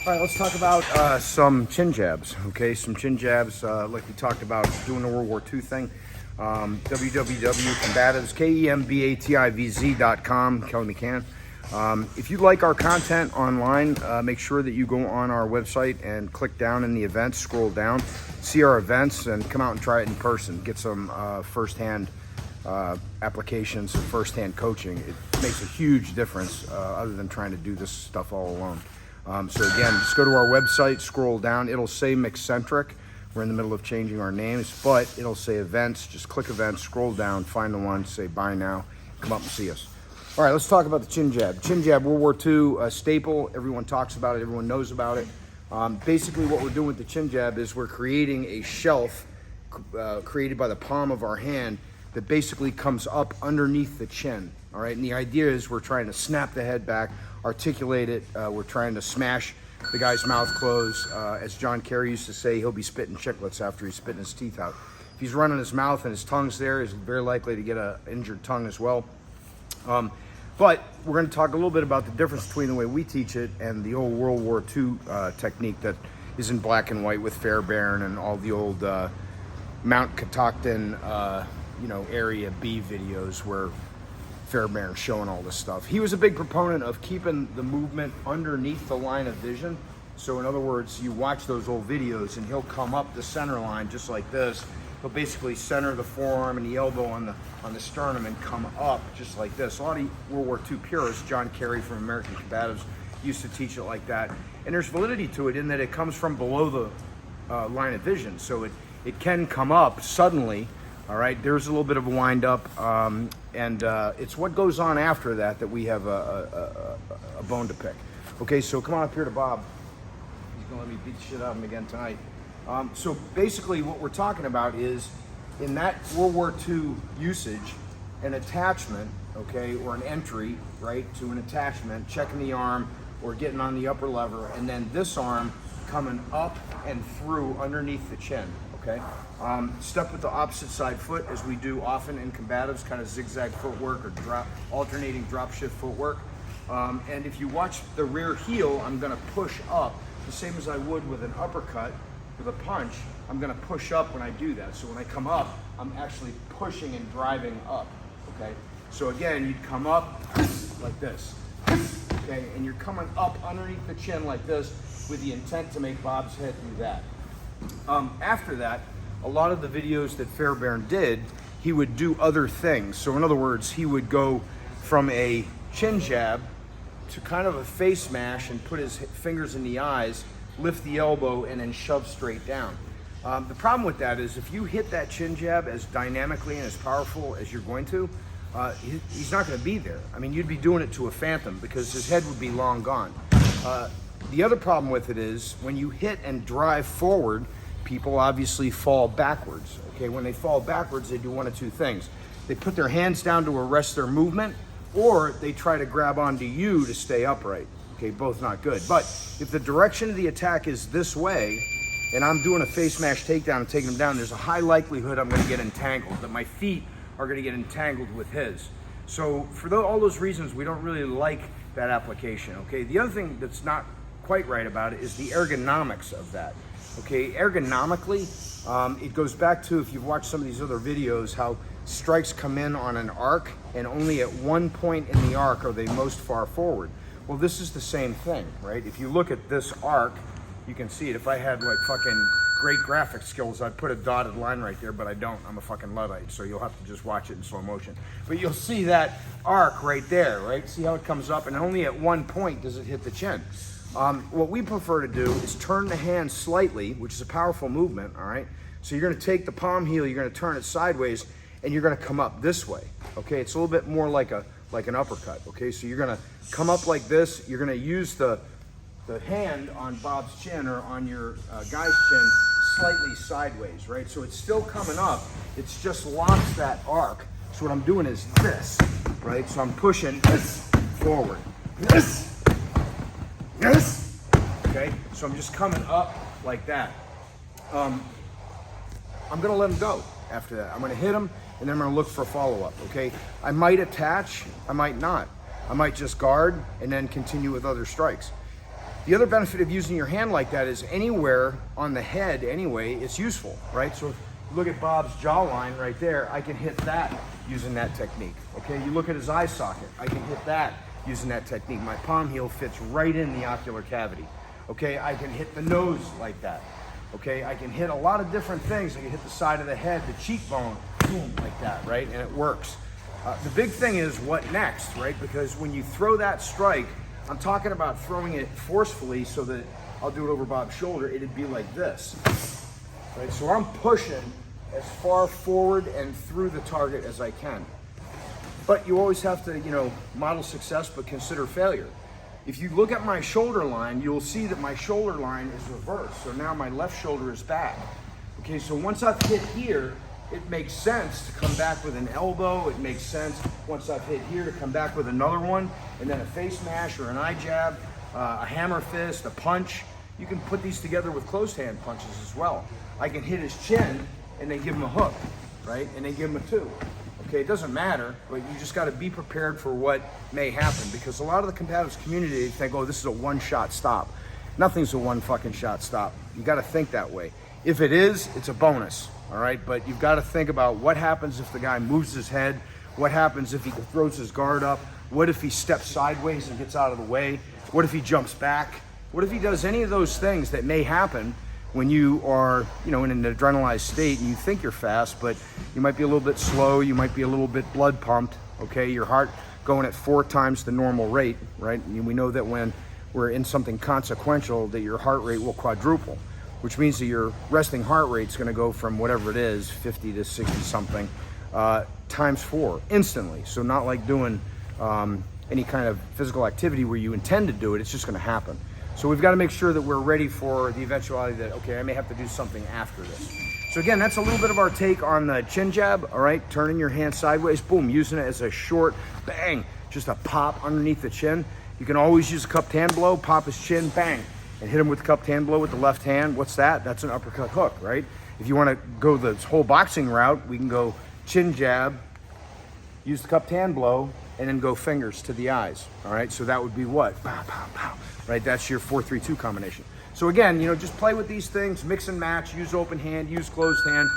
All right, let's talk about some chin jabs, okay? Some chin jabs, like we talked about doing the World War II thing. www.Kembativz, Kembativz.com, Kelly McCann. If you like our content online, make sure that you go on our website and click down in the events, scroll down, see our events, and come out and try it in person. Get some firsthand applications and firsthand coaching. It makes a huge difference other than trying to do this stuff all alone. So again, just go to our website, scroll down. It'll say McCentric. We're in the middle of changing our names, but it'll say events. Just click events, scroll down, find the one, say buy now, come up and see us. All right, let's talk about the chin jab. Chin jab, World War II staple. Everyone talks about it. Everyone knows about it. Basically, what we're doing with the chin jab is we're creating a shelf created by the palm of our hand that basically comes up underneath the chin. All right, and the idea is we're trying to snap the head back, articulate it. We're trying to smash the guy's mouth closed. As John Kerry used to say, he'll be spitting chiclets after he's spitting his teeth out. If he's running his mouth and his tongue's there, he's very likely to get an injured tongue as well. But we're going to talk a little bit about the difference between the way we teach it and the old World War II technique that is in black and white with Fairbairn and all the old Mount Catoctin, Area B videos where Fairbairn showing all this stuff. He was a big proponent of keeping the movement underneath the line of vision. So in other words, you watch those old videos and he'll come up the center line just like this. He'll basically center the forearm and the elbow on the sternum and come up just like this. A lot of World War II purists, John Kerry from American Kembativz, used to teach it like that. And there's validity to it in that it comes from below the line of vision. So it can come up suddenly. All right, there's a little bit of a wind up, and it's what goes on after that we have a bone to pick. Okay, so come on up here to Bob. He's gonna let me beat the shit out of him again tonight. So basically what we're talking about is in that World War II usage, an attachment, okay, or an entry, right, to an attachment, checking the arm or getting on the upper lever, and then this arm coming up and through underneath the chin. Okay, step with the opposite side foot as we do often in Kembativz, kind of zigzag footwork or alternating drop shift footwork. And if you watch the rear heel, I'm going to push up the same as I would with an uppercut. With a punch, I'm going to push up when I do that. So when I come up, I'm actually pushing and driving up. Okay, so again, you'd come up like this. Okay, and you're coming up underneath the chin like this with the intent to make Bob's head do that. After that, a lot of the videos that Fairbairn did, he would do other things. So in other words, he would go from a chin jab to kind of a face mash and put his fingers in the eyes, lift the elbow, and then shove straight down. The problem with that is if you hit that chin jab as dynamically and as powerful as you're going to, he's not going to be there. I mean, you'd be doing it to a phantom because his head would be long gone. The other problem with it is when you hit and drive forward, people obviously fall backwards. Okay, when they fall backwards, they do one of two things. They put their hands down to arrest their movement, or they try to grab onto you to stay upright. Okay, both not good. But if the direction of the attack is this way, and I'm doing a face mash takedown and taking him down, there's a high likelihood I'm going to get entangled, that my feet are going to get entangled with his. So for all those reasons, we don't really like that application. Okay, the other thing that's not quite right about it is the ergonomics of that. Okay, ergonomically, it goes back to, if you've watched some of these other videos, how strikes come in on an arc and only at one point in the arc are they most far forward. Well, this is the same thing, right? If you look at this arc, you can see it. If I had like fucking great graphic skills, I'd put a dotted line right there, but I don't. I'm a fucking Luddite, so you'll have to just watch it in slow motion. But you'll see that arc right there, right? See how it comes up, and only at one point does it hit the chin. What we prefer to do is turn the hand slightly, which is a powerful movement, all right? So you're gonna take the palm heel, you're gonna turn it sideways, and you're gonna come up this way, okay? It's a little bit more like an uppercut, okay? So you're gonna come up like this, you're gonna use the hand on Bob's chin or on your guy's chin slightly sideways, right? So it's still coming up, it's just lost that arc. So what I'm doing is this, right? So I'm pushing this forward, this, okay? So I'm just coming up like that. I'm gonna let him go after that. I'm gonna hit him, and then I'm gonna look for a follow-up, okay? I might attach, I might not. I might just guard and then continue with other strikes. The other benefit of using your hand like that is anywhere on the head anyway, it's useful, right? So if you look at Bob's jawline right there, I can hit that using that technique, okay? You look at his eye socket, I can hit that using that technique. My palm heel fits right in the ocular cavity, okay? I can hit the nose like that, okay? I can hit a lot of different things. I can hit the side of the head, the cheekbone, boom, like that, right? And it works. The big thing is what next, right? Because when you throw that strike, I'm talking about throwing it forcefully so that I'll do it over Bob's shoulder. It'd be like this, right? So I'm pushing as far forward and through the target as I can. But you always have to, you know, model success, but consider failure. If you look at my shoulder line, you'll see that my shoulder line is reversed. So now my left shoulder is back. Okay, so once I've hit here, it makes sense to come back with an elbow. It makes sense once I've hit here to come back with another one, and then a face mash or an eye jab, a hammer fist, a punch. You can put these together with closed hand punches as well. I can hit his chin and then give him a hook, right? And then give him a two. Okay, it doesn't matter, but you just gotta be prepared for what may happen, because a lot of the Kembativz community think, oh, this is a one-shot stop. Nothing's a one fucking shot stop. You gotta think that way. If it is, it's a bonus. All right, but you've got to think about what happens if the guy moves his head, what happens if he throws his guard up, what if he steps sideways and gets out of the way, what if he jumps back, what if he does any of those things that may happen when you are, you know, in an adrenalized state and you think you're fast, but you might be a little bit slow, you might be a little bit blood pumped, okay, your heart going at 4 times the normal rate, right? And we know that when we're in something consequential that your heart rate will quadruple, which means that your resting heart rate is going to go from whatever it is, 50 to 60 something, times 4 instantly. So not like doing any kind of physical activity where you intend to do it, it's just going to happen. So we've got to make sure that we're ready for the eventuality that, okay, I may have to do something after this. So again, that's a little bit of our take on the chin jab, all right? Turning your hand sideways, boom, using it as a short bang, just a pop underneath the chin. You can always use a cupped hand blow, pop his chin, bang, and hit him with the cupped hand blow with the left hand. What's that? That's an uppercut hook, right? If you want to go the whole boxing route, we can go chin jab, use the cupped hand blow, and then go fingers to the eyes, all right? So that would be what? Pow, pow, pow, right? That's your 4-3-2 combination. So again, you know, just play with these things, mix and match, use open hand, use closed hand.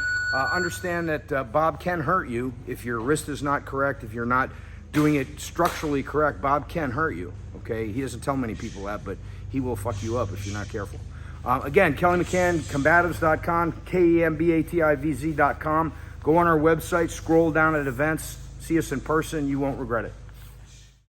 Understand that Bob can hurt you if your wrist is not correct, if you're not doing it structurally correct. Bob can hurt you, okay? He doesn't tell many people that, but he will fuck you up if you're not careful. Again, Kelly McCann, Kembativz.com, Kembativz.com. Go on our website, scroll down at events, see us in person, you won't regret it.